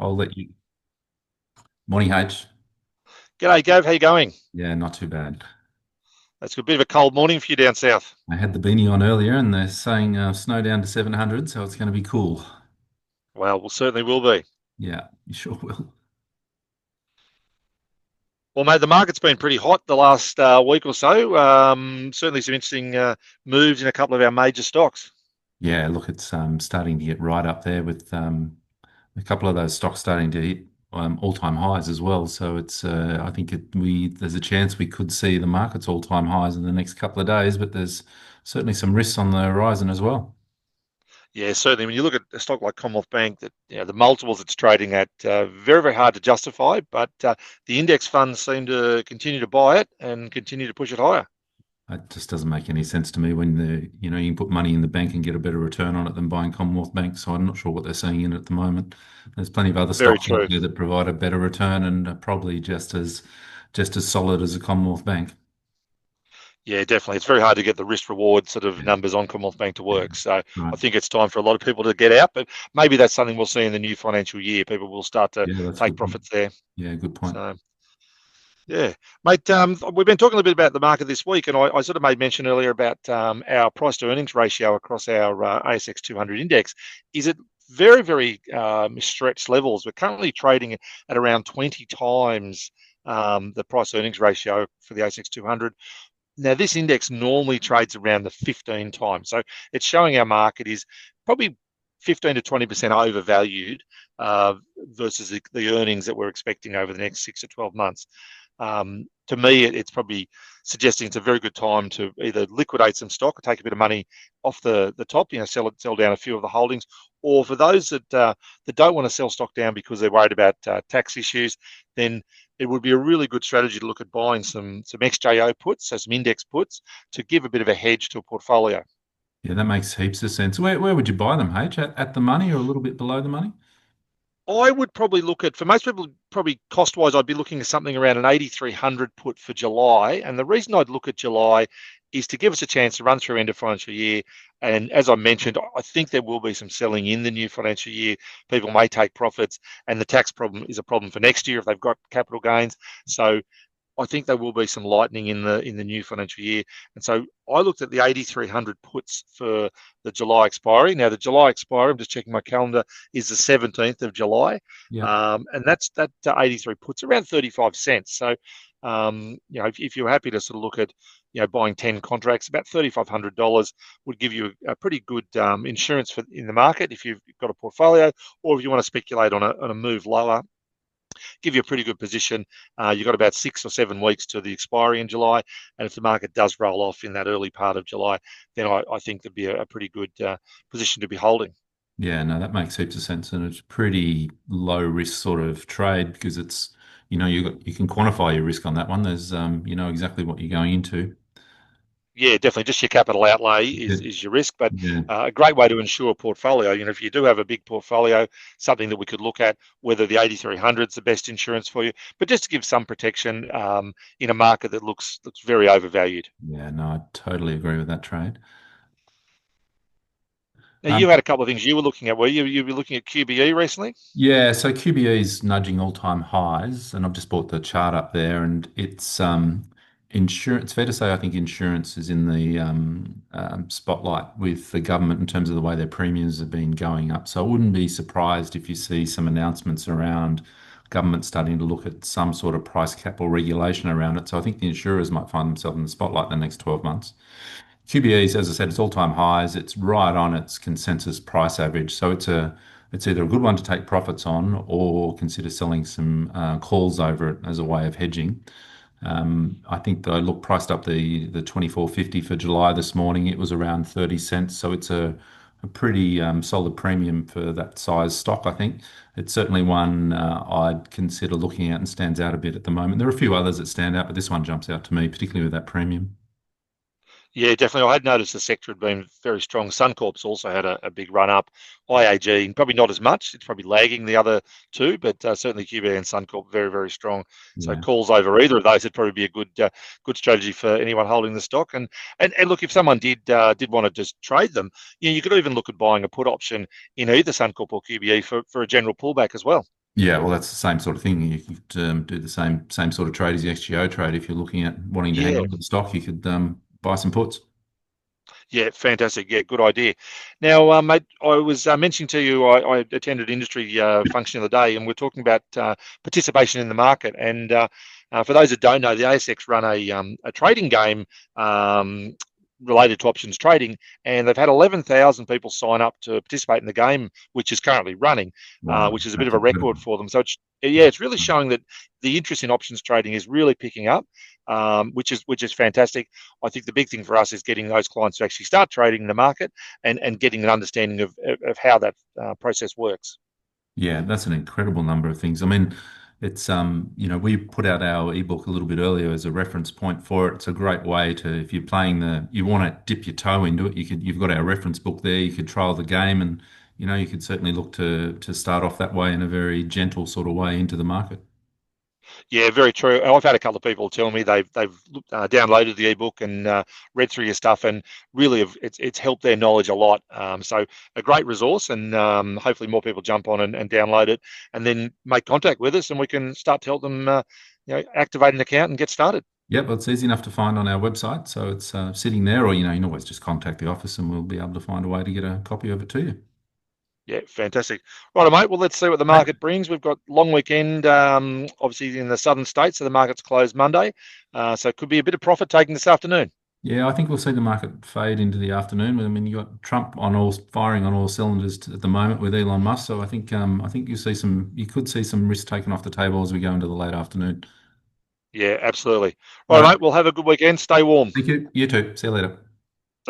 I'll let you. Morning, H. G'day, Gav. How you going? Yeah, not too bad. It's a bit of a cold morning for you down south. I had the beanie on earlier, and they're saying snow down to 700, so it's going to be cool. Well, certainly will be. Yeah, you sure will. Well, mate, the market's been pretty hot the last week or so. Certainly some interesting moves in a couple of our major stocks. Yeah, look, it's starting to get right up there with a couple of those stocks starting to hit all-time highs as well. So I think there's a chance we could see the market's all-time highs in the next couple of days, but there's certainly some risks on the horizon as well. Yeah, certainly. When you look at a stock like Commonwealth Bank, that the multiples it's trading at, very, very hard to justify. But the index funds seem to continue to buy it and continue to push it higher. It just doesn't make any sense to me when you can put money in the bank and get a better return on it than buying Commonwealth Bank. So I'm not sure what they're seeing in it at the moment. There's plenty of other Very stocks out true. there that provide a better return and are probably just as solid as a Commonwealth Bank. Yeah, definitely. It's very hard to get the risk reward sort of Yeah, numbers on Commonwealth Bank to yeah, work. So right. I think it's time for a lot of people to get out, but maybe that's something we'll see in the new financial year. People will start to Yeah, that's a take good point. profits there. Yeah, good point. So yeah, mate, we've been talking a little bit about the market this week, and I sort of made mention earlier about our price to earnings ratio across our ASX 200 index is at very, very stretched levels. We're currently trading at around 20 times the price earnings ratio for the ASX 200. Now, this index normally trades around the 15 times. So it's showing our market is probably 15 to 20% overvalued versus the earnings that we're expecting over the next 6 to 12 months. To me, it's probably suggesting it's a very good time to either liquidate some stock or take a bit of money off the top, sell down a few of the holdings, or for those that don't want to sell stock down because they're worried about tax issues, then it would be a really good strategy to look at buying some XJO puts, so some index puts, to give a bit of a hedge to a portfolio. Yeah, that makes heaps of sense. Where would you buy them, H? At the money or a little bit below the money? I would probably look at, for most people, probably cost wise, I'd be looking at something around an 8,300 put for July. And the reason I'd look at July is to give us a chance to run through end of financial year. And as I mentioned, I think there will be some selling in the new financial year. People may take profits, and the tax problem is a problem for next year if they've got capital gains. So I think there will be some lightning in the new financial year. And so I looked at the 8,300 puts for the July expiry. Now, the July expiry, I'm just checking my calendar, is the 17th of July. Yeah. And that's that 83 puts around 35 cents. So, if you're happy to sort of look at, buying 10 contracts, about $3,500 would give you a pretty good insurance in the market if you've got a portfolio, or if you want to speculate on a move lower, give you a pretty good position. You've got about 6 or 7 weeks to the expiry in July. And if the market does roll off in that early part of July, then I think there'd be a pretty good position to be holding. Yeah, no, that makes heaps of sense, and it's pretty low risk sort of trade because you can quantify your risk on that one. There's you know exactly what you're going into. Yeah, definitely. Just your capital outlay Yeah, is your risk, but yeah, a great way to ensure a portfolio. If you do have a big portfolio, something that we could look at, whether the 8,300 is the best insurance for you, but just to give some protection in a market that looks very overvalued. yeah. No, I totally agree with that trade. Now, Um, you had a couple of things you were looking at. Were you were looking at QBE recently? yeah, so QBE is nudging all-time highs, and I've just brought the chart up there, and it's insurance. Fair to say, I think insurance is in the spotlight with the government in terms of the way their premiums have been going up. So I wouldn't be surprised if you see some announcements around government starting to look at some sort of price cap or regulation around it. So I think the insurers might find themselves in the spotlight in the next 12 months. QBE's, as I said, it's all-time highs. It's right on its consensus price average. So it's either a good one to take profits on or consider selling some calls over it as a way of hedging. I think that I looked priced up the 24.50 for July this morning. It was around 30 cents. So it's a pretty solid premium for that size stock, I think. It's certainly one I'd consider looking at and stands out a bit at the moment. There are a few others that stand out, but this one jumps out to me, particularly with that premium. Yeah, definitely. I had noticed the sector had been very strong. Suncorp's also had a big run up. IAG, probably not as much. It's probably lagging the other two, but certainly QB and Suncorp very, very strong. So Yeah. calls over either of those would probably be a good strategy for anyone holding the stock. And look, if someone did want to just trade them, you could even look at buying a put option in either Suncorp or QBE for a general pullback as well. Yeah, well, that's the same sort of thing. You could do the same sort of trade as the XGO trade. If you're looking at wanting to hang Yeah, on to the stock, you could buy some puts. yeah, fantastic. Yeah, good idea. Now, mate, I was mentioning to you, I attended industry function of the day, and we're talking about participation in the market. And for those that don't know, the ASX run a trading game um, related to options trading, and they've had 11,000 people sign up to participate in the game, which is currently running, Wow, which is a bit that's of a record incredible. for them. So yeah, it's really showing that the interest in options trading is really picking up, which is fantastic. I think the big thing for us is getting those clients to actually start trading in the market and getting an understanding of how that process works. Yeah, that's an incredible number of things. I mean, it's we put out our ebook a little bit earlier as a reference point for it. It's a great way to, if you're playing you want to dip your toe into it, you've got our reference book there. You could trial the game, and you could certainly look to start off that way in a very gentle sort of way into the market. Yeah, very true. I've had a couple of people tell me they've downloaded the ebook and read through your stuff, and really it's helped their knowledge a lot. So a great resource, and hopefully more people jump on and download it, and then make contact with us, and we can start to help them, activate an account and get started. Yep, well, it's easy enough to find on our website, so it's sitting there, or you can always just contact the office, and we'll be able to find a way to get a copy of it to you. Yeah, fantastic. Right, mate. Well, let's see what the Great. market brings. We've got long weekend, obviously in the southern states, so the market's closed Monday. So it could be a bit of profit taking this afternoon. Yeah, I think we'll see the market fade into the afternoon. I mean, you got Trump on all firing on all cylinders at the moment with Elon Musk. So I think you could see some risk taken off the table as we go into the late afternoon. Yeah, absolutely. All Right, right. mate. We'll have a good weekend. Stay warm. Thank you. You too. See you later.